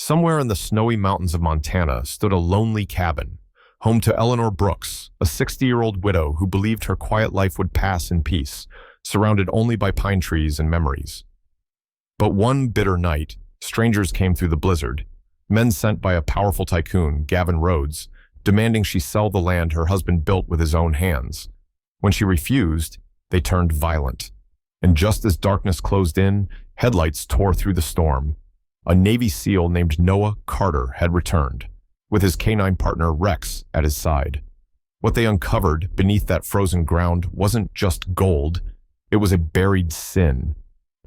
Somewhere in the snowy mountains of Montana stood a lonely cabin, home to Eleanor Brooks, a 60-year-old widow who believed her quiet life would pass in peace, surrounded only by pine trees and memories. But one bitter night, strangers came through the blizzard, men sent by a powerful tycoon, Gavin Rhodes, demanding she sell the land her husband built with his own hands. When she refused, they turned violent. And just as darkness closed in, headlights tore through the storm. A Navy SEAL named Noah Carter had returned, with his canine partner Rex at his side. What they uncovered beneath that frozen ground wasn't just gold, it was a buried sin.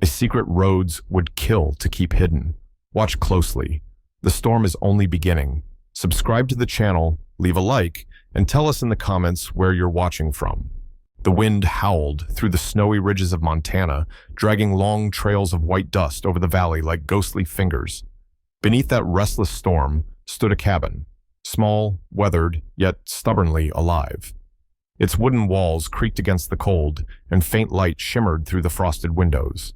A secret Rhodes would kill to keep hidden. Watch closely. The storm is only beginning. Subscribe to the channel, leave a like, and tell us in the comments where you're watching from. The wind howled through the snowy ridges of Montana, dragging long trails of white dust over the valley like ghostly fingers. Beneath that restless storm stood a cabin, small, weathered, yet stubbornly alive. Its wooden walls creaked against the cold, and faint light shimmered through the frosted windows.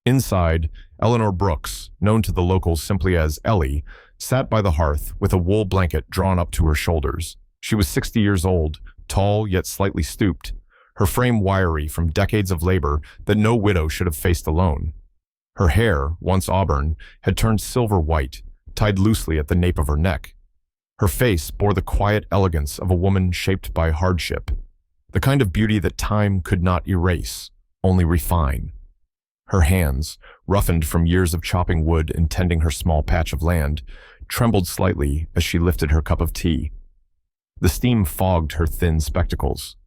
Inside, Eleanor Brooks, known to the locals simply as Ellie, sat by the hearth with a wool blanket drawn up to her shoulders. She was 60 years old, tall yet slightly stooped, her frame wiry from decades of labor that no widow should have faced alone. Her hair, once auburn, had turned silver white, tied loosely at the nape of her neck. Her face bore the quiet elegance of a woman shaped by hardship, the kind of beauty that time could not erase, only refine. Her hands, roughened from years of chopping wood and tending her small patch of land, trembled slightly as she lifted her cup of tea. The steam fogged her thin spectacles.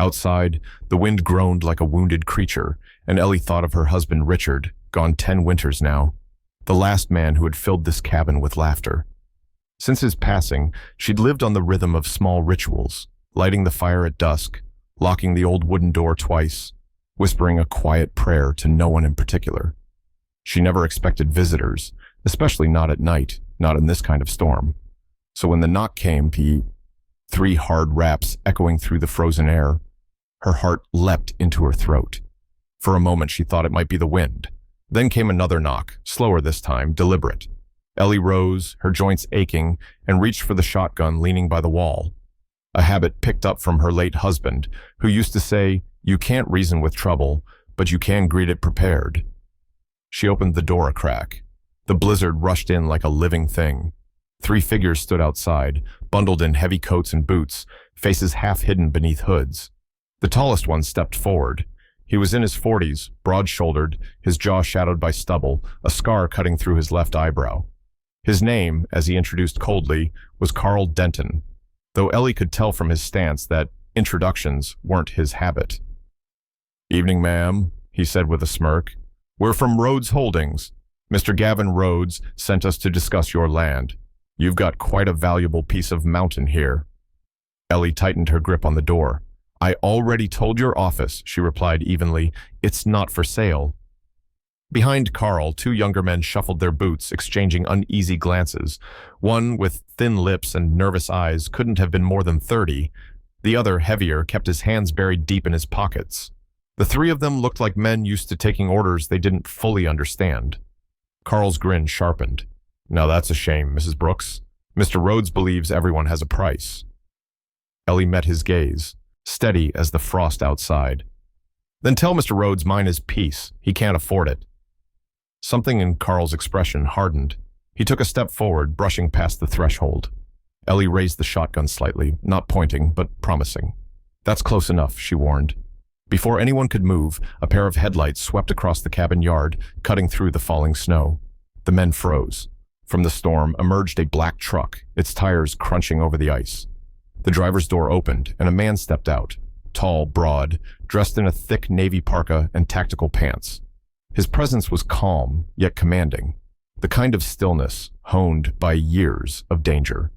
Outside, the wind groaned like a wounded creature, and Ellie thought of her husband Richard, gone 10 winters now, the last man who had filled this cabin with laughter. Since his passing, she'd lived on the rhythm of small rituals, lighting the fire at dusk, locking the old wooden door twice, whispering a quiet prayer to no one in particular. She never expected visitors, especially not at night, not in this kind of storm. So when the knock came, 3 hard raps echoing through the frozen air, her heart leapt into her throat. For a moment she thought it might be the wind. Then came another knock, slower this time, deliberate. Ellie rose, her joints aching, and reached for the shotgun leaning by the wall. A habit picked up from her late husband, who used to say, "You can't reason with trouble, but you can greet it prepared." She opened the door a crack. The blizzard rushed in like a living thing. 3 figures stood outside, bundled in heavy coats and boots, faces half hidden beneath hoods. The tallest one stepped forward. He was in his 40s, broad-shouldered, his jaw shadowed by stubble, a scar cutting through his left eyebrow. His name, as he introduced coldly, was Carl Denton, though Ellie could tell from his stance that introductions weren't his habit. "Evening, ma'am," he said with a smirk. "We're from Rhodes Holdings. Mr. Gavin Rhodes sent us to discuss your land. You've got quite a valuable piece of mountain here." Ellie tightened her grip on the door. "I already told your office," she replied evenly. "It's not for sale." Behind Carl, 2 younger men shuffled their boots, exchanging uneasy glances. One, with thin lips and nervous eyes, couldn't have been more than 30. The other, heavier, kept his hands buried deep in his pockets. The 3 of them looked like men used to taking orders they didn't fully understand. Carl's grin sharpened. "Now that's a shame, Mrs. Brooks. Mr. Rhodes believes everyone has a price." Ellie met his gaze, steady as the frost outside. "Then tell Mr. Rhodes mine is peace. He can't afford it." Something in Carl's expression hardened. He took a step forward, brushing past the threshold. Ellie raised the shotgun slightly, not pointing, but promising. "That's close enough," she warned. Before anyone could move, a pair of headlights swept across the cabin yard, cutting through the falling snow. The men froze. From the storm emerged a black truck, its tires crunching over the ice. The driver's door opened, and a man stepped out, tall, broad, dressed in a thick navy parka and tactical pants. His presence was calm, yet commanding, the kind of stillness honed by years of danger.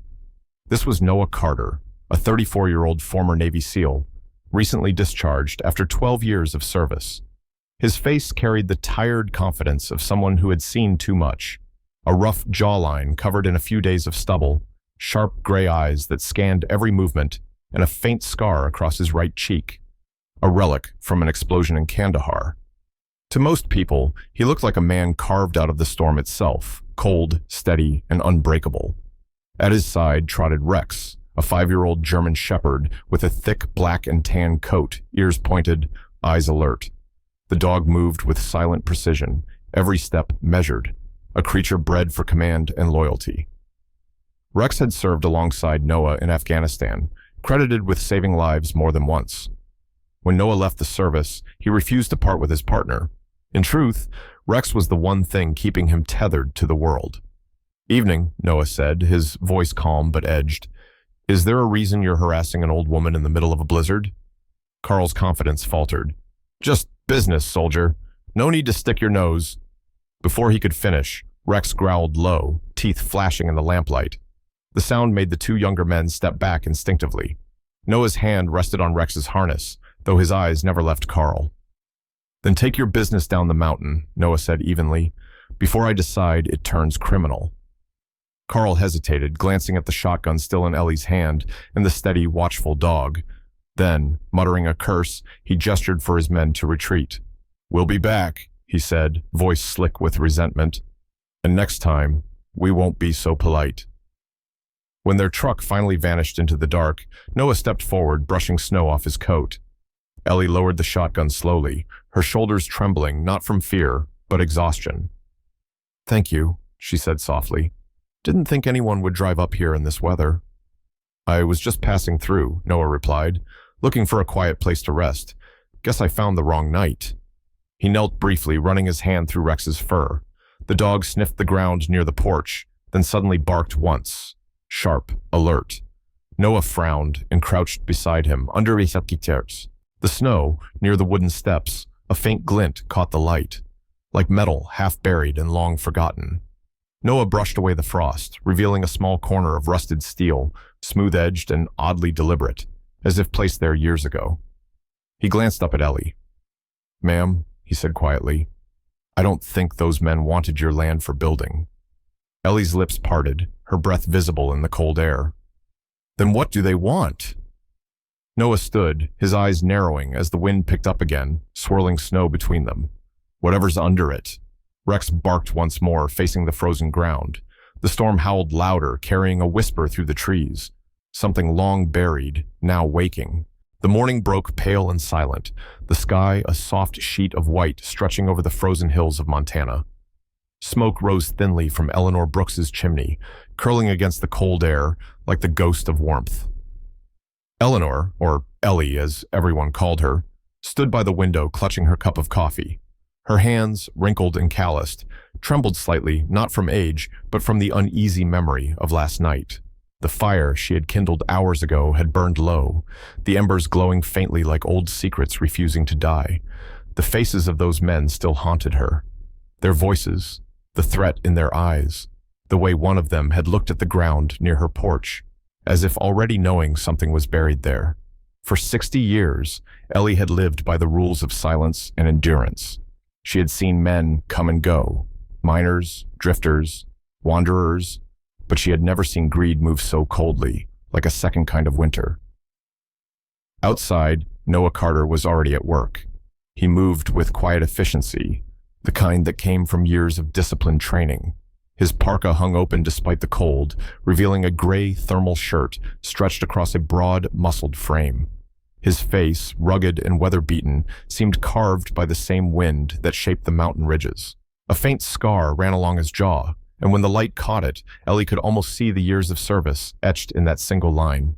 This was Noah Carter, a 34-year-old former Navy SEAL, recently discharged after 12 years of service. His face carried the tired confidence of someone who had seen too much, a rough jawline covered in a few days of stubble, sharp gray eyes that scanned every movement, and a faint scar across his right cheek, a relic from an explosion in Kandahar. To most people, he looked like a man carved out of the storm itself, cold, steady, and unbreakable. At his side trotted Rex, a 5-year-old German shepherd with a thick black and tan coat, ears pointed, eyes alert. The dog moved with silent precision, every step measured, a creature bred for command and loyalty. Rex had served alongside Noah in Afghanistan, credited with saving lives more than once. When Noah left the service, he refused to part with his partner. In truth, Rex was the one thing keeping him tethered to the world. "Evening," Noah said, his voice calm but edged. "Is there a reason you're harassing an old woman in the middle of a blizzard?" Carl's confidence faltered. "Just business, soldier. No need to stick your nose." Before he could finish, Rex growled low, teeth flashing in the lamplight. The sound made the two younger men step back instinctively. Noah's hand rested on Rex's harness, though his eyes never left Carl. "Then take your business down the mountain," Noah said evenly. "Before I decide, it turns criminal." Carl hesitated, glancing at the shotgun still in Ellie's hand and the steady, watchful dog. Then, muttering a curse, he gestured for his men to retreat. "We'll be back," he said, voice slick with resentment. "And next time, we won't be so polite." When their truck finally vanished into the dark, Noah stepped forward, brushing snow off his coat. Ellie lowered the shotgun slowly, her shoulders trembling not from fear, but exhaustion. "Thank you," she said softly. "Didn't think anyone would drive up here in this weather." "I was just passing through," Noah replied, "looking for a quiet place to rest. Guess I found the wrong night." He knelt briefly, running his hand through Rex's fur. The dog sniffed the ground near the porch, then suddenly barked once. Sharp, alert. Noah frowned and crouched beside him, under his appliqueurs. The snow, near the wooden steps, a faint glint caught the light, like metal half buried and long forgotten. Noah brushed away the frost, revealing a small corner of rusted steel, smooth-edged and oddly deliberate, as if placed there years ago. He glanced up at Ellie. "Ma'am," he said quietly, "I don't think those men wanted your land for building." Ellie's lips parted, her breath visible in the cold air. "Then what do they want?" Noah stood, his eyes narrowing as the wind picked up again, swirling snow between them. "Whatever's under it." Rex barked once more, facing the frozen ground. The storm howled louder, carrying a whisper through the trees. Something long buried, now waking. The morning broke pale and silent, the sky a soft sheet of white stretching over the frozen hills of Montana. Smoke rose thinly from Eleanor Brooks's chimney, curling against the cold air like the ghost of warmth. Eleanor, or Ellie as everyone called her, stood by the window clutching her cup of coffee. Her hands, wrinkled and calloused, trembled slightly, not from age, but from the uneasy memory of last night. The fire she had kindled hours ago had burned low, the embers glowing faintly like old secrets refusing to die. The faces of those men still haunted her. Their voices, the threat in their eyes, the way one of them had looked at the ground near her porch, as if already knowing something was buried there. For 60 years, Ellie had lived by the rules of silence and endurance. She had seen men come and go, miners, drifters, wanderers, but she had never seen greed move so coldly, like a second kind of winter. Outside, Noah Carter was already at work. He moved with quiet efficiency, the kind that came from years of disciplined training. His parka hung open despite the cold, revealing a gray thermal shirt stretched across a broad, muscled frame. His face, rugged and weather-beaten, seemed carved by the same wind that shaped the mountain ridges. A faint scar ran along his jaw, and when the light caught it, Ellie could almost see the years of service etched in that single line.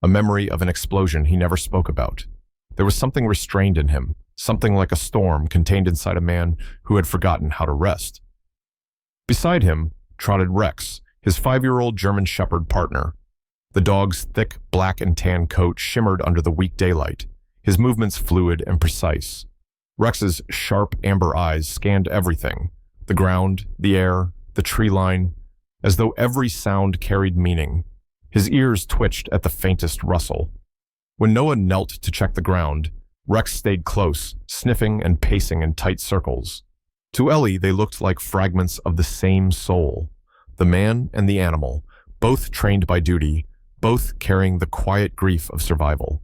A memory of an explosion he never spoke about. There was something restrained in him, something like a storm contained inside a man who had forgotten how to rest. Beside him trotted Rex, his 5-year-old German shepherd partner. The dog's thick black and tan coat shimmered under the weak daylight, his movements fluid and precise. Rex's sharp amber eyes scanned everything, the ground, the air, the tree line, as though every sound carried meaning. His ears twitched at the faintest rustle. When Noah knelt to check the ground, Rex stayed close, sniffing and pacing in tight circles. To Ellie, they looked like fragments of the same soul, the man and the animal, both trained by duty, both carrying the quiet grief of survival.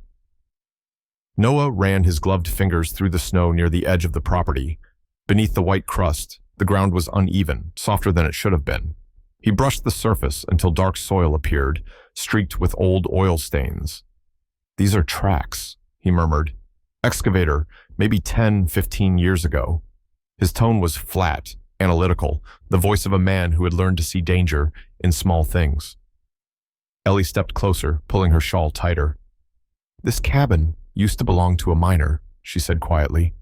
Noah ran his gloved fingers through the snow near the edge of the property. Beneath the white crust, The ground was uneven, softer than it should have been. He brushed the surface until dark soil appeared, streaked with old oil stains. "These are tracks," he murmured. "Excavator, maybe 10, 15 years ago." His tone was flat, analytical, the voice of a man who had learned to see danger in small things. Ellie stepped closer, pulling her shawl tighter. "This cabin used to belong to a miner," she said quietly.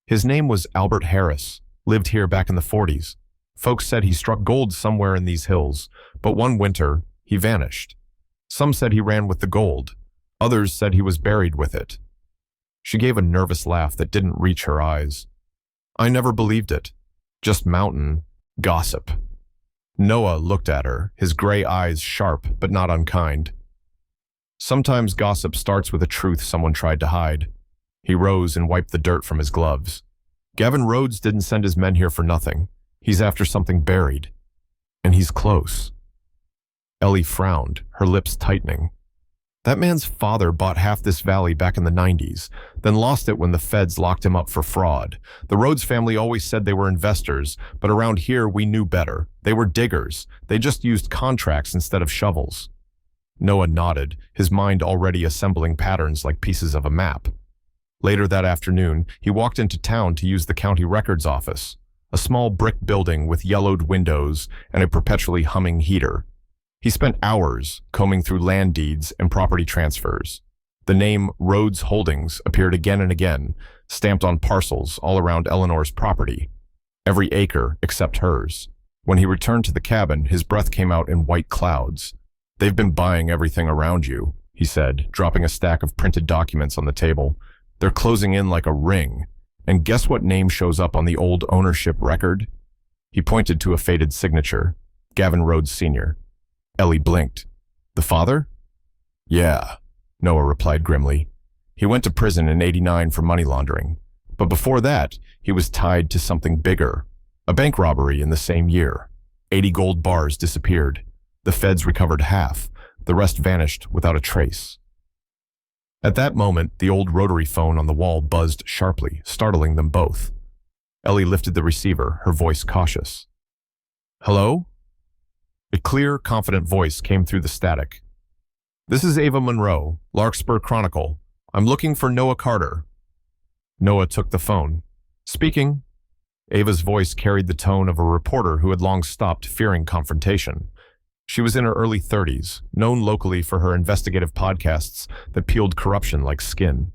"His name was Albert Harris, lived here back in the 40s. Folks said he struck gold somewhere in these hills, but one winter, he vanished. Some said he ran with the gold. Others said he was buried with it." She gave a nervous laugh that didn't reach her eyes. "I never believed it. Just mountain gossip." Noah looked at her, his gray eyes sharp but not unkind. "Sometimes gossip starts with a truth someone tried to hide." He rose and wiped the dirt from his gloves. "Gavin Rhodes didn't send his men here for nothing. He's after something buried. And he's close." Ellie frowned, her lips tightening. "That man's father bought half this valley back in the 90s, then lost it when the feds locked him up for fraud. The Rhodes family always said they were investors, but around here we knew better. They were diggers. They just used contracts instead of shovels." Noah nodded, his mind already assembling patterns like pieces of a map. Later that afternoon, he walked into town to use the county records office, a small brick building with yellowed windows and a perpetually humming heater. He spent hours combing through land deeds and property transfers. The name Rhodes Holdings appeared again and again, stamped on parcels all around Eleanor's property, every acre except hers. When he returned to the cabin, his breath came out in white clouds. "They've been buying everything around you," he said, dropping a stack of printed documents on the table. "They're closing in like a ring. And guess what name shows up on the old ownership record?" He pointed to a faded signature, Gavin Rhodes Sr. Ellie blinked. "The father?" "Yeah," Noah replied grimly. "He went to prison in '89 for money laundering. But before that, he was tied to something bigger. A bank robbery in the same year. 80 gold bars disappeared. The feds recovered half. The rest vanished without a trace." At that moment, the old rotary phone on the wall buzzed sharply, startling them both. Ellie lifted the receiver, her voice cautious. "Hello?" A clear, confident voice came through the static. "This is Ava Monroe, Larkspur Chronicle. I'm looking for Noah Carter." Noah took the phone. "Speaking." Ava's voice carried the tone of a reporter who had long stopped fearing confrontation. She was in her early 30s, known locally for her investigative podcasts that peeled corruption like skin.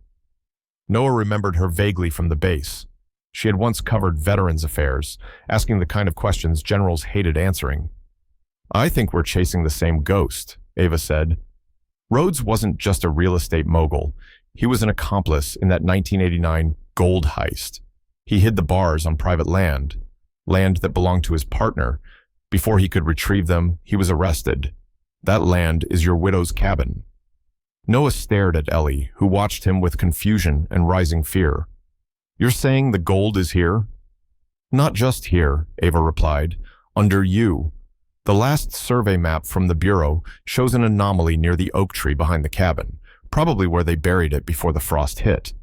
Noah remembered her vaguely from the base. She had once covered veterans' affairs, asking the kind of questions generals hated answering. "I think we're chasing the same ghost," Ava said. "Rhodes wasn't just a real estate mogul. He was an accomplice in that 1989 gold heist. He hid the bars on private land that belonged to his partner. Before he could retrieve them, he was arrested. That land is your widow's cabin." Noah stared at Ellie, who watched him with confusion and rising fear. "You're saying the gold is here?" "Not just here," Ava replied. "Under you. The last survey map from the Bureau shows an anomaly near the oak tree behind the cabin, probably where they buried it before the frost hit."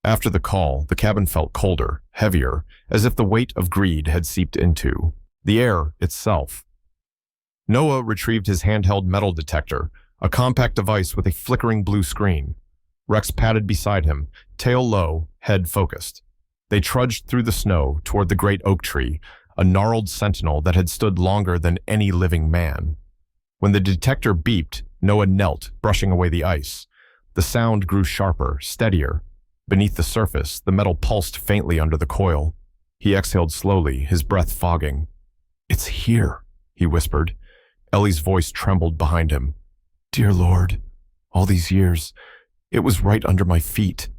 After the call, the cabin felt colder, heavier, as if the weight of greed had seeped into the air itself. Noah retrieved his handheld metal detector, a compact device with a flickering blue screen. Rex padded beside him, tail low, head focused. They trudged through the snow toward the great oak tree, a gnarled sentinel that had stood longer than any living man. When the detector beeped, Noah knelt, brushing away the ice. The sound grew sharper, steadier. Beneath the surface, the metal pulsed faintly under the coil. He exhaled slowly, his breath fogging. "It's here," he whispered. Ellie's voice trembled behind him. "Dear Lord, all these years, it was right under my feet."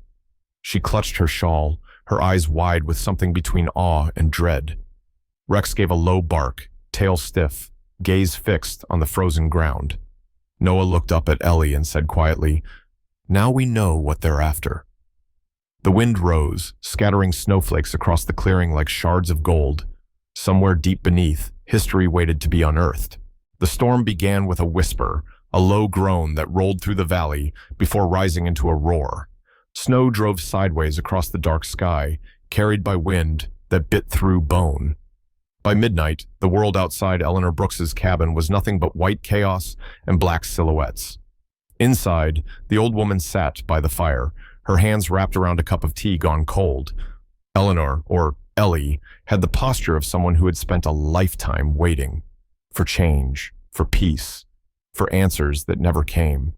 She clutched her shawl, her eyes wide with something between awe and dread. Rex gave a low bark, tail stiff, gaze fixed on the frozen ground. Noah looked up at Ellie and said quietly, "Now we know what they're after." The wind rose, scattering snowflakes across the clearing like shards of gold. Somewhere deep beneath, history waited to be unearthed. The storm began with a whisper, a low groan that rolled through the valley before rising into a roar. Snow drove sideways across the dark sky, carried by wind, that bit through bone. By midnight, the world outside Eleanor Brooks's cabin was nothing but white chaos and black silhouettes. Inside, the old woman sat by the fire, her hands wrapped around a cup of tea gone cold. Eleanor, or Ellie, had the posture of someone who had spent a lifetime waiting for change, for peace, for answers that never came.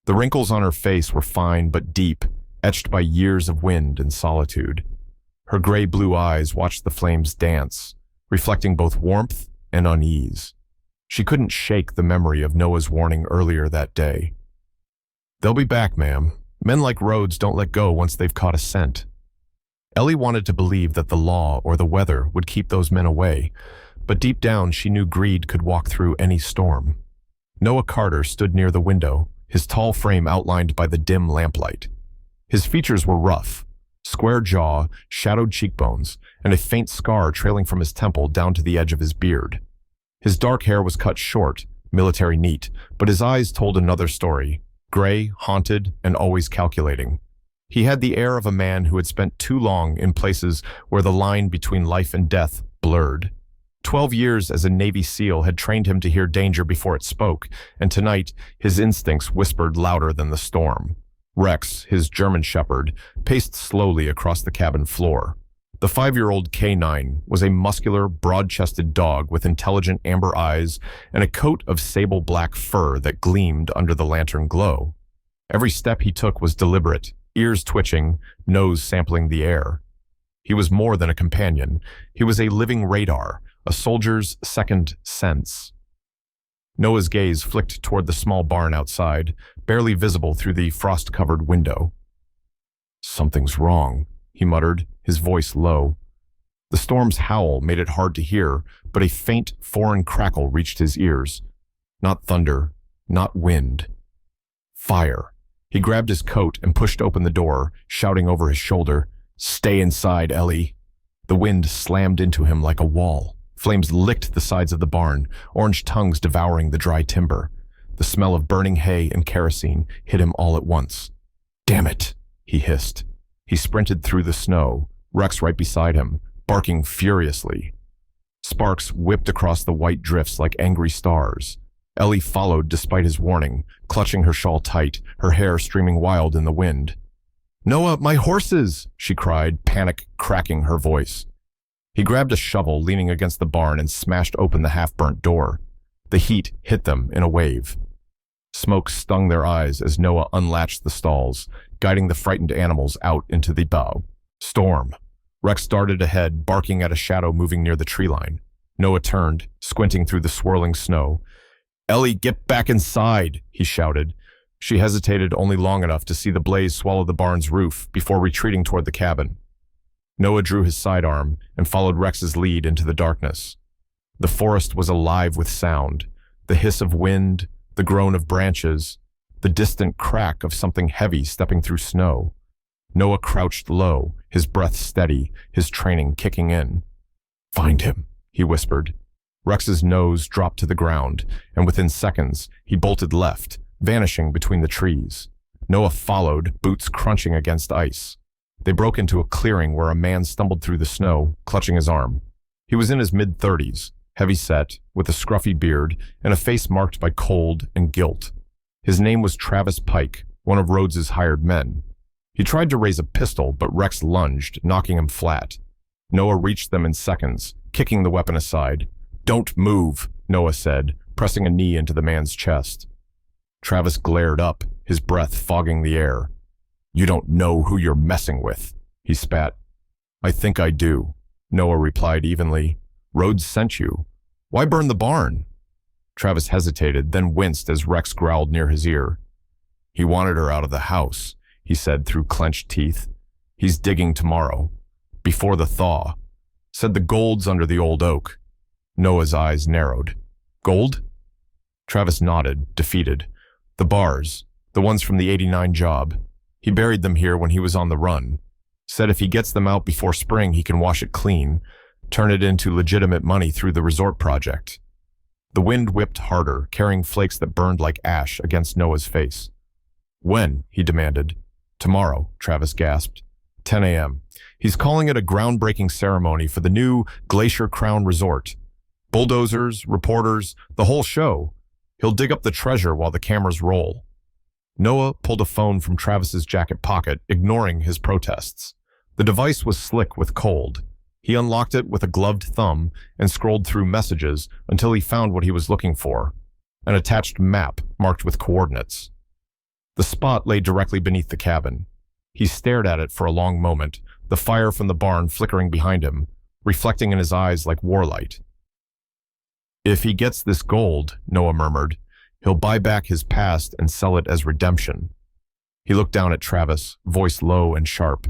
The wrinkles on her face were fine but deep, etched by years of wind and solitude. Her gray-blue eyes watched the flames dance, reflecting both warmth and unease. She couldn't shake the memory of Noah's warning earlier that day. "They'll be back, ma'am. Men like Rhodes don't let go once they've caught a scent." Ellie wanted to believe that the law or the weather would keep those men away, but deep down she knew greed could walk through any storm. Noah Carter stood near the window, his tall frame outlined by the dim lamplight. His features were rough, square jaw, shadowed cheekbones, and a faint scar trailing from his temple down to the edge of his beard. His dark hair was cut short, military neat, but his eyes told another story, gray, haunted, and always calculating. He had the air of a man who had spent too long in places where the line between life and death blurred. 12 years as a Navy SEAL had trained him to hear danger before it spoke, and tonight his instincts whispered louder than the storm. Rex, his German shepherd, paced slowly across the cabin floor. The 5-year-old K9 was a muscular, broad-chested dog with intelligent amber eyes and a coat of sable black fur that gleamed under the lantern glow. Every step he took was deliberate, ears twitching, nose sampling the air. He was more than a companion. He was a living radar, a soldier's second sense. Noah's gaze flicked toward the small barn outside, barely visible through the frost-covered window. "Something's wrong," he muttered, his voice low. The storm's howl made it hard to hear, but a faint, foreign crackle reached his ears. Not thunder, not wind. Fire. He grabbed his coat and pushed open the door, shouting over his shoulder, "Stay inside, Ellie." The wind slammed into him like a wall. Flames licked the sides of the barn, orange tongues devouring the dry timber. The smell of burning hay and kerosene hit him all at once. "Damn it," he hissed. He sprinted through the snow, Rex right beside him, barking furiously. Sparks whipped across the white drifts like angry stars. Ellie followed despite his warning, clutching her shawl tight, her hair streaming wild in the wind. "Noah, my horses!" she cried, panic cracking her voice. He grabbed a shovel leaning against the barn and smashed open the half-burnt door. The heat hit them in a wave. Smoke stung their eyes as Noah unlatched the stalls, guiding the frightened animals out into the bow. Storm. Rex darted ahead, barking at a shadow moving near the tree line. Noah turned, squinting through the swirling snow. "Ellie, get back inside," he shouted. She hesitated only long enough to see the blaze swallow the barn's roof before retreating toward the cabin. Noah drew his sidearm and followed Rex's lead into the darkness. The forest was alive with sound, the hiss of wind, the groan of branches, the distant crack of something heavy stepping through snow. Noah crouched low, his breath steady, his training kicking in. "Find him," he whispered. Rex's nose dropped to the ground, and within seconds, he bolted left, vanishing between the trees. Noah followed, boots crunching against ice. They broke into a clearing where a man stumbled through the snow, clutching his arm. He was in his mid-30s, heavy-set, with a scruffy beard, and a face marked by cold and guilt. His name was Travis Pike, one of Rhodes's hired men. He tried to raise a pistol, but Rex lunged, knocking him flat. Noah reached them in seconds, kicking the weapon aside. "Don't move," Noah said, pressing a knee into the man's chest. Travis glared up, his breath fogging the air. "You don't know who you're messing with," he spat. "I think I do," Noah replied evenly. "Rhodes sent you. Why burn the barn?" Travis hesitated, then winced as Rex growled near his ear. "He wanted her out of the house," he said through clenched teeth. "He's digging tomorrow, before the thaw. Said the gold's under the old oak." Noah's eyes narrowed. "Gold?" Travis nodded, defeated. "The bars, the ones from the '89 job. He buried them here when he was on the run. Said if he gets them out before spring, he can wash it clean, turn it into legitimate money through the resort project." The wind whipped harder, carrying flakes that burned like ash against Noah's face. "When?" he demanded. "Tomorrow," Travis gasped. 10 a.m. He's calling it a groundbreaking ceremony for the new Glacier Crown Resort. Bulldozers, reporters, the whole show. He'll dig up the treasure while the cameras roll. Noah pulled a phone from Travis's jacket pocket, ignoring his protests. The device was slick with cold. He unlocked it with a gloved thumb and scrolled through messages until he found what he was looking for, an attached map marked with coordinates. The spot lay directly beneath the cabin. He stared at it for a long moment, the fire from the barn flickering behind him, reflecting in his eyes like warlight. If he gets this gold, Noah murmured, he'll buy back his past and sell it as redemption. He looked down at Travis, voice low and sharp.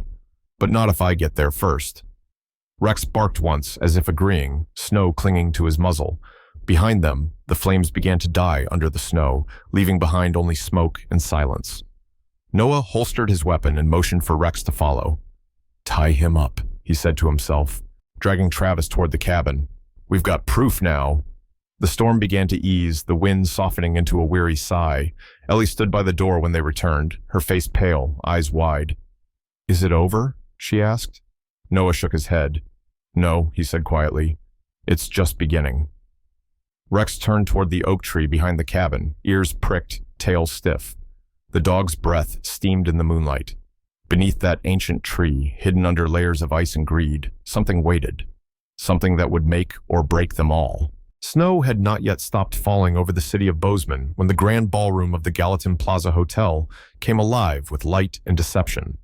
But not if I get there first. Rex barked once, as if agreeing, snow clinging to his muzzle. Behind them, the flames began to die under the snow, leaving behind only smoke and silence. Noah holstered his weapon and motioned for Rex to follow. Tie him up, he said to himself, dragging Travis toward the cabin. We've got proof now. The storm began to ease, the wind softening into a weary sigh. Ellie stood by the door when they returned, her face pale, eyes wide. Is it over? She asked. Noah shook his head. No, he said quietly. It's just beginning. Rex turned toward the oak tree behind the cabin, ears pricked, tail stiff. The dog's breath steamed in the moonlight. Beneath that ancient tree, hidden under layers of ice and greed, something waited. Something that would make or break them all. Snow had not yet stopped falling over the city of Bozeman when the grand ballroom of the Gallatin Plaza Hotel came alive with light and deception.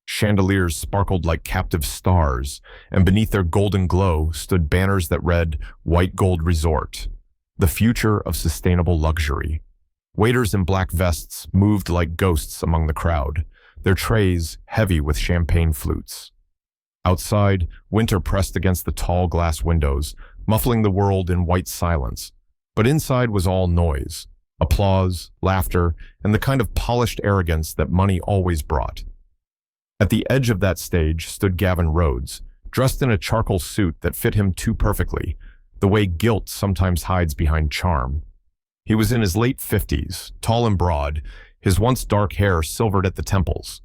Chandeliers sparkled like captive stars, and beneath their golden glow stood banners that read, White Gold Resort, the future of sustainable luxury. Waiters in black vests moved like ghosts among the crowd, their trays heavy with champagne flutes. Outside, winter pressed against the tall glass windows, muffling the world in white silence. But inside was all noise, applause, laughter, and the kind of polished arrogance that money always brought. At the edge of that stage stood Gavin Rhodes, dressed in a charcoal suit that fit him too perfectly, the way guilt sometimes hides behind charm. He was in his late 50s, tall and broad, his once dark hair silvered at the temples.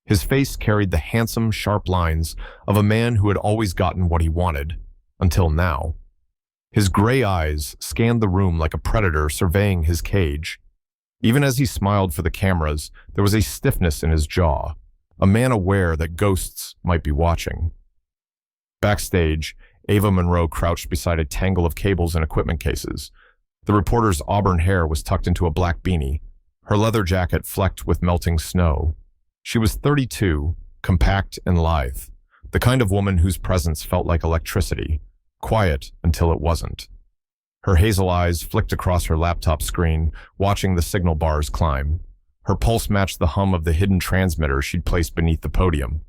His face carried the handsome, sharp lines of a man who had always gotten what he wanted, until now. His gray eyes scanned the room like a predator surveying his cage. Even as he smiled for the cameras, there was a stiffness in his jaw, a man aware that ghosts might be watching. Backstage, Ava Monroe crouched beside a tangle of cables and equipment cases. The reporter's auburn hair was tucked into a black beanie, her leather jacket flecked with melting snow. She was 32, compact and lithe, the kind of woman whose presence felt like electricity, quiet until it wasn't. Her hazel eyes flicked across her laptop screen, watching the signal bars climb. Her pulse matched the hum of the hidden transmitter she'd placed beneath the podium.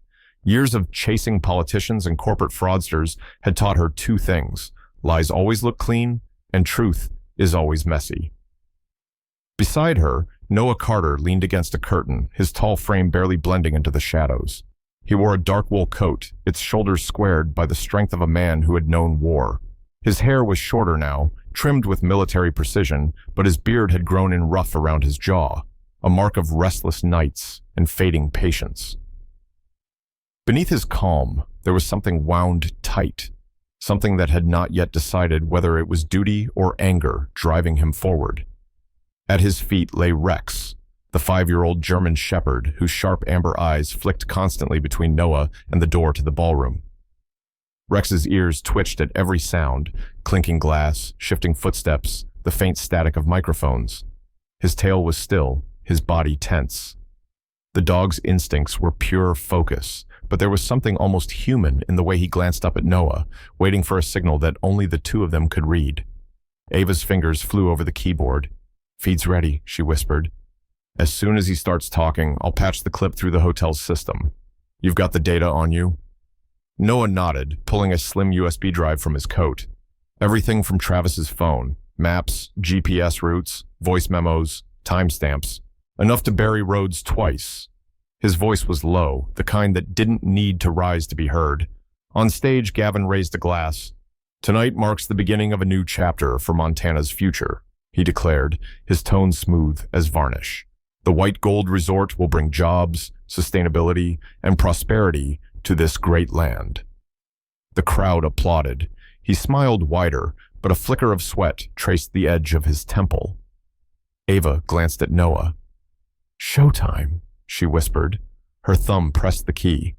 Years of chasing politicians and corporate fraudsters had taught her two things: lies always look clean, and truth is always messy. Beside her, Noah Carter leaned against a curtain, his tall frame barely blending into the shadows. He wore a dark wool coat, its shoulders squared by the strength of a man who had known war. His hair was shorter now, trimmed with military precision, but his beard had grown in ruff around his jaw, a mark of restless nights and fading patience. Beneath his calm, there was something wound tight, something that had not yet decided whether it was duty or anger driving him forward. At his feet lay Rex, the 5-year-old German shepherd whose sharp amber eyes flicked constantly between Noah and the door to the ballroom. Rex's ears twitched at every sound, clinking glass, shifting footsteps, the faint static of microphones. His tail was still, his body tense. The dog's instincts were pure focus, but there was something almost human in the way he glanced up at Noah, waiting for a signal that only the two of them could read. Ava's fingers flew over the keyboard. "Feed's ready," she whispered. "As soon as he starts talking, I'll patch the clip through the hotel's system. You've got the data on you?" Noah nodded, pulling a slim USB drive from his coat. Everything from Travis's phone: maps, GPS routes, voice memos, timestamps. Enough to bury Rhodes twice. His voice was low, the kind that didn't need to rise to be heard. On stage, Gavin raised a glass. "Tonight marks the beginning of a new chapter for Montana's future," he declared, his tone smooth as varnish. "The White Gold Resort will bring jobs, sustainability, and prosperity to this great land. The crowd applauded. He smiled wider, but a flicker of sweat traced the edge of his temple. Ava glanced at Noah. "Showtime," she whispered. Her thumb pressed the key.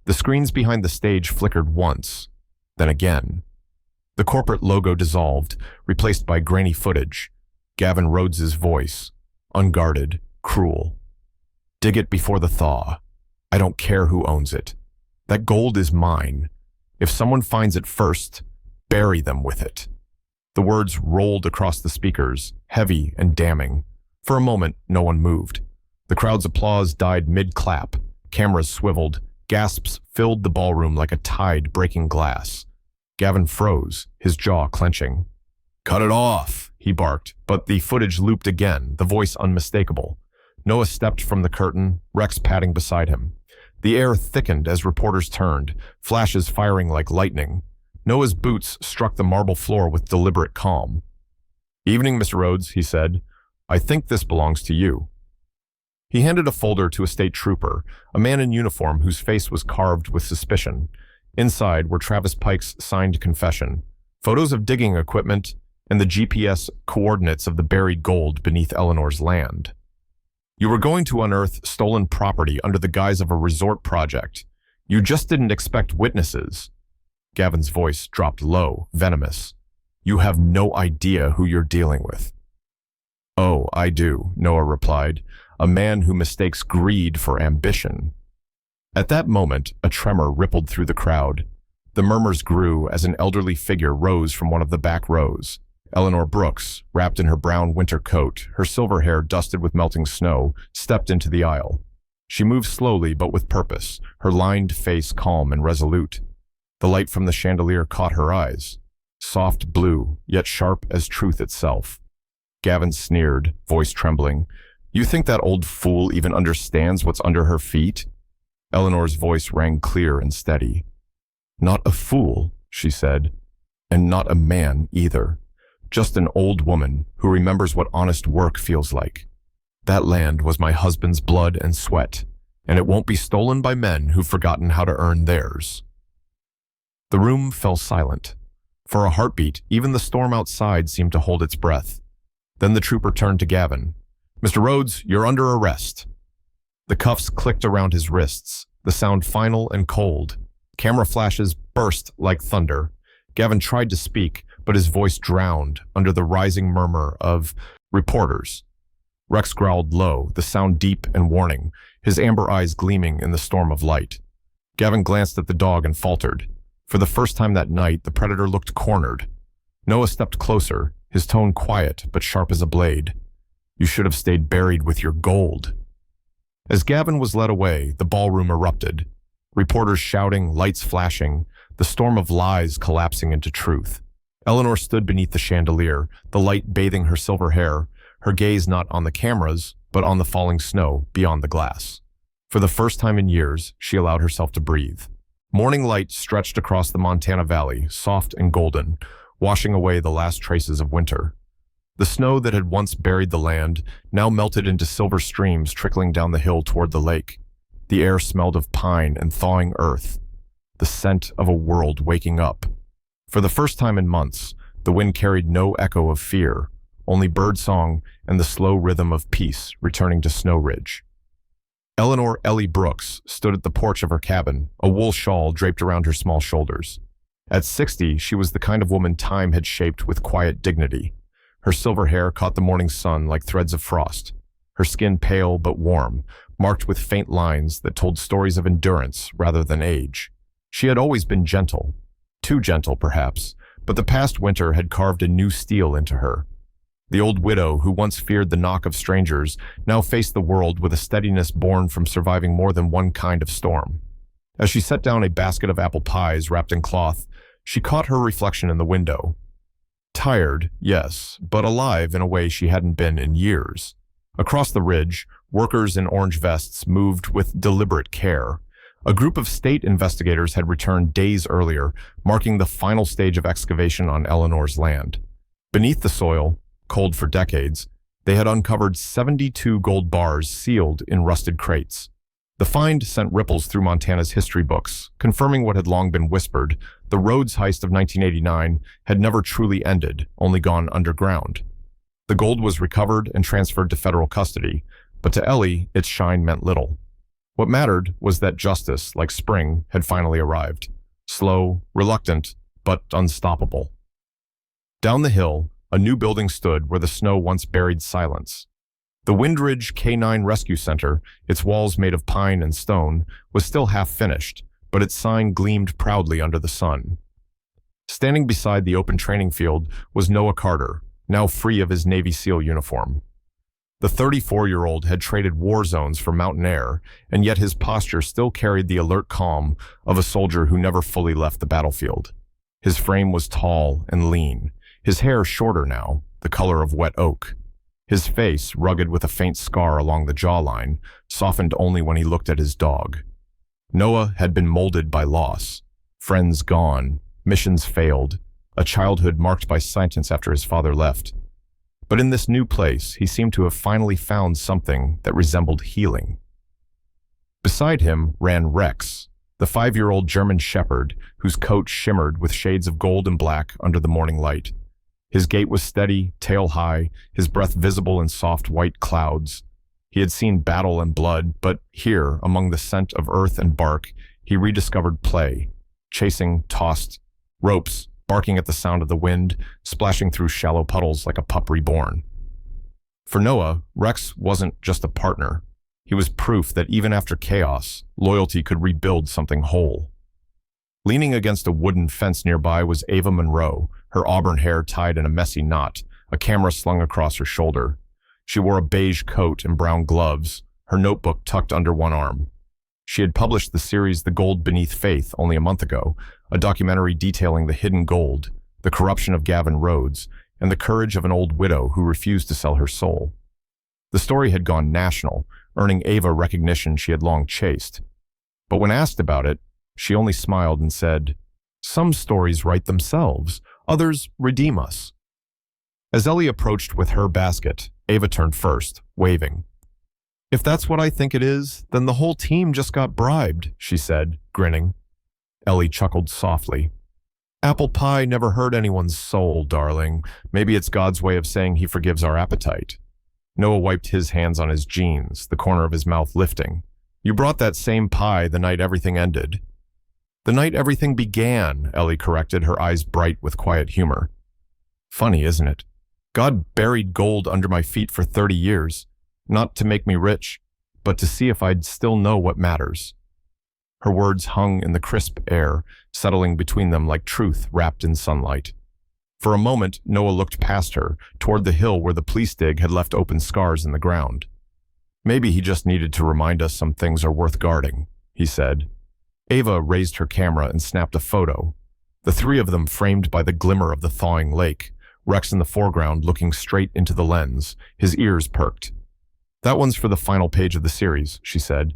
The screens behind the stage flickered once, then again. The corporate logo dissolved, replaced by grainy footage. Gavin Rhodes's voice, unguarded, cruel. "Dig it before the thaw. I don't care who owns it. That gold is mine. If someone finds it first, bury them with it." The words rolled across the speakers, heavy and damning. For a moment, no one moved. The crowd's applause died mid-clap. Cameras swiveled. Gasps filled the ballroom like a tide breaking glass. Gavin froze, his jaw clenching. "Cut it off," he barked, but the footage looped again, the voice unmistakable. Noah stepped from the curtain, Rex padding beside him. The air thickened as reporters turned, flashes firing like lightning. Noah's boots struck the marble floor with deliberate calm. "Evening, Mr. Rhodes," he said. "I think this belongs to you." He handed a folder to a state trooper, a man in uniform whose face was carved with suspicion. Inside were Travis Pike's signed confession, photos of digging equipment, and the GPS coordinates of the buried gold beneath Eleanor's land. "You were going to unearth stolen property under the guise of a resort project. You just didn't expect witnesses." Gavin's voice dropped low, venomous. "You have no idea who you're dealing with." "Oh, I do," Noah replied. "A man who mistakes greed for ambition." At that moment, a tremor rippled through the crowd. The murmurs grew as an elderly figure rose from one of the back rows. Eleanor Brooks, wrapped in her brown winter coat, her silver hair dusted with melting snow, stepped into the aisle. She moved slowly but with purpose, her lined face calm and resolute. The light from the chandelier caught her eyes, soft blue, yet sharp as truth itself. Gavin sneered, voice trembling. "You think that old fool even understands what's under her feet?" Eleanor's voice rang clear and steady. "Not a fool," she said, "and not a man either. Just an old woman who remembers what honest work feels like. That land was my husband's blood and sweat, and it won't be stolen by men who've forgotten how to earn theirs." The room fell silent. For a heartbeat, even the storm outside seemed to hold its breath. Then the trooper turned to Gavin. "Mr. Rhodes, you're under arrest." The cuffs clicked around his wrists, the sound final and cold. Camera flashes burst like thunder. Gavin tried to speak, but his voice drowned under the rising murmur of reporters. Rex growled low, the sound deep and warning, his amber eyes gleaming in the storm of light. Gavin glanced at the dog and faltered. For the first time that night, the predator looked cornered. Noah stepped closer, his tone quiet but sharp as a blade. "You should have stayed buried with your gold." As Gavin was led away, the ballroom erupted. Reporters shouting, lights flashing, the storm of lies collapsing into truth. Eleanor stood beneath the chandelier, the light bathing her silver hair, her gaze not on the cameras, but on the falling snow beyond the glass. For the first time in years, she allowed herself to breathe. Morning light stretched across the Montana Valley, soft and golden, washing away the last traces of winter. The snow that had once buried the land now melted into silver streams trickling down the hill toward the lake. The air smelled of pine and thawing earth, the scent of a world waking up. For the first time in months, the wind carried no echo of fear, only birdsong and the slow rhythm of peace returning to Snow Ridge. Eleanor Ellie Brooks stood at the porch of her cabin, a wool shawl draped around her small shoulders. At 60, she was the kind of woman time had shaped with quiet dignity. Her silver hair caught the morning sun like threads of frost, her skin pale but warm, marked with faint lines that told stories of endurance rather than age. She had always been gentle, too gentle perhaps, but the past winter had carved a new steel into her. The old widow who once feared the knock of strangers now faced the world with a steadiness born from surviving more than one kind of storm. As she set down a basket of apple pies wrapped in cloth, she caught her reflection in the window. Tired, yes, but alive in a way she hadn't been in years. Across the ridge, workers in orange vests moved with deliberate care. A group of state investigators had returned days earlier, marking the final stage of excavation on Eleanor's land. Beneath the soil, cold for decades, they had uncovered 72 gold bars sealed in rusted crates. The find sent ripples through Montana's history books, confirming what had long been whispered. The Rhodes heist of 1989 had never truly ended, only gone underground. The gold was recovered and transferred to federal custody, but to Ellie, its shine meant little. What mattered was that justice, like spring, had finally arrived. Slow, reluctant, but unstoppable. Down the hill, a new building stood where the snow once buried silence. The Windridge K9 Rescue Center, its walls made of pine and stone, was still half finished, but its sign gleamed proudly under the sun. Standing beside the open training field was Noah Carter, now free of his Navy SEAL uniform. The 34-year-old had traded war zones for mountain air, and yet his posture still carried the alert calm of a soldier who never fully left the battlefield. His frame was tall and lean, his hair shorter now, the color of wet oak. His face, rugged with a faint scar along the jawline, softened only when he looked at his dog. Noah had been molded by loss. Friends gone, missions failed, a childhood marked by silence after his father left. But in this new place, he seemed to have finally found something that resembled healing. Beside him ran Rex, the 5-year-old German shepherd whose coat shimmered with shades of gold and black under the morning light. His gait was steady, tail high, his breath visible in soft white clouds. He had seen battle and blood, but here, among the scent of earth and bark, he rediscovered play, chasing, tossed, ropes, barking at the sound of the wind, splashing through shallow puddles like a pup reborn. For Noah, Rex wasn't just a partner. He was proof that even after chaos, loyalty could rebuild something whole. Leaning against a wooden fence nearby was Ava Monroe, her auburn hair tied in a messy knot, a camera slung across her shoulder. She wore a beige coat and brown gloves, her notebook tucked under one arm. She had published the series The Gold Beneath Faith only a month ago, a documentary detailing the hidden gold, the corruption of Gavin Rhodes, and the courage of an old widow who refused to sell her soul. The story had gone national, earning Ava recognition she had long chased. But when asked about it, she only smiled and said, "Some stories write themselves, others redeem us." As Ellie approached with her basket, Ava turned first, waving. "If that's what I think it is, then the whole team just got bribed," she said, grinning. Ellie chuckled softly. "Apple pie never hurt anyone's soul, darling. Maybe it's God's way of saying he forgives our appetite." Noah wiped his hands on his jeans, the corner of his mouth lifting. "You brought that same pie the night everything ended." "The night everything began," Ellie corrected, her eyes bright with quiet humor. "Funny, isn't it? God buried gold under my feet for 30 years, not to make me rich, but to see if I'd still know what matters." Her words hung in the crisp air, settling between them like truth wrapped in sunlight. For a moment, Noah looked past her, toward the hill where the police dig had left open scars in the ground. "Maybe he just needed to remind us some things are worth guarding," he said. Ava raised her camera and snapped a photo. The three of them framed by the glimmer of the thawing lake, Rex in the foreground looking straight into the lens, his ears perked. "That one's for the final page of the series," she said.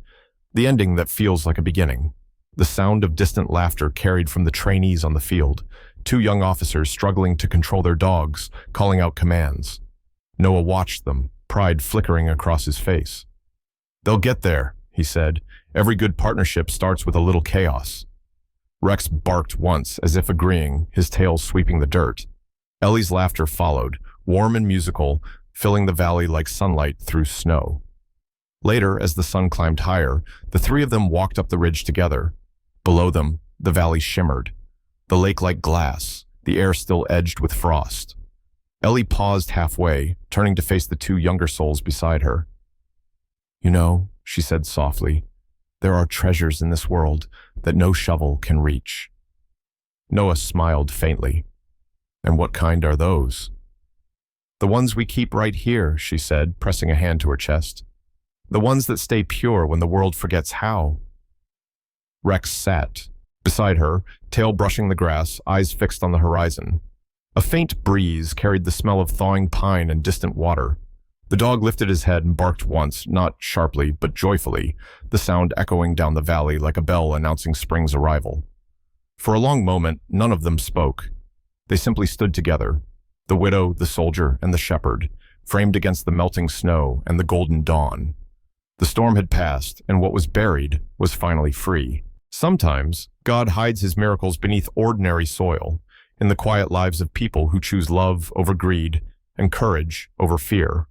"The ending that feels like a beginning." The sound of distant laughter carried from the trainees on the field, 2 young officers struggling to control their dogs, calling out commands. Noah watched them, pride flickering across his face. "They'll get there," he said. "Every good partnership starts with a little chaos." Rex barked once, as if agreeing, his tail sweeping the dirt. Ellie's laughter followed, warm and musical, filling the valley like sunlight through snow. Later, as the sun climbed higher, the three of them walked up the ridge together. Below them, the valley shimmered, the lake like glass, the air still edged with frost. Ellie paused halfway, turning to face the 2 younger souls beside her. "You know," she said softly, "there are treasures in this world that no shovel can reach." Noah smiled faintly. "And what kind are those?" "The ones we keep right here," she said, pressing a hand to her chest. "The ones that stay pure when the world forgets how." Rex sat beside her, tail brushing the grass, eyes fixed on the horizon. A faint breeze carried the smell of thawing pine and distant water. The dog lifted his head and barked once, not sharply, but joyfully, the sound echoing down the valley like a bell announcing spring's arrival. For a long moment, none of them spoke. They simply stood together, the widow, the soldier, and the shepherd, framed against the melting snow and the golden dawn. The storm had passed, and what was buried was finally free. Sometimes, God hides his miracles beneath ordinary soil, in the quiet lives of people who choose love over greed and courage over fear.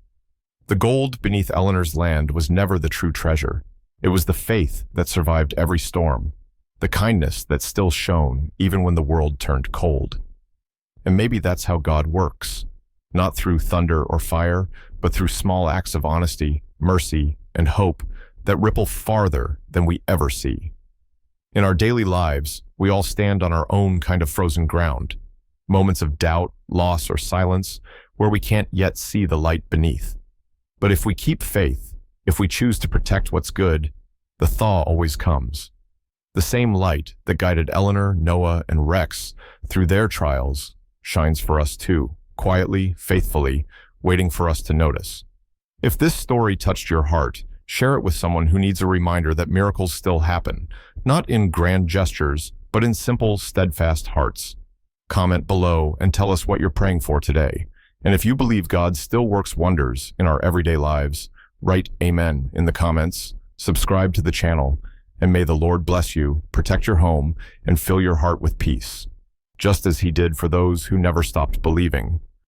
The gold beneath Eleanor's land was never the true treasure. It was the faith that survived every storm, the kindness that still shone even when the world turned cold. And maybe that's how God works, not through thunder or fire, but through small acts of honesty, mercy, and hope that ripple farther than we ever see. In our daily lives, we all stand on our own kind of frozen ground, moments of doubt, loss, or silence where we can't yet see the light beneath. But if we keep faith, if we choose to protect what's good, the thaw always comes. The same light that guided Eleanor, Noah, and Rex through their trials shines for us too, quietly, faithfully, waiting for us to notice. If this story touched your heart, share it with someone who needs a reminder that miracles still happen, not in grand gestures, but in simple, steadfast hearts. Comment below and tell us what you're praying for today. And if you believe God still works wonders in our everyday lives, write Amen in the comments, subscribe to the channel, and may the Lord bless you, protect your home, and fill your heart with peace, just as he did for those who never stopped believing.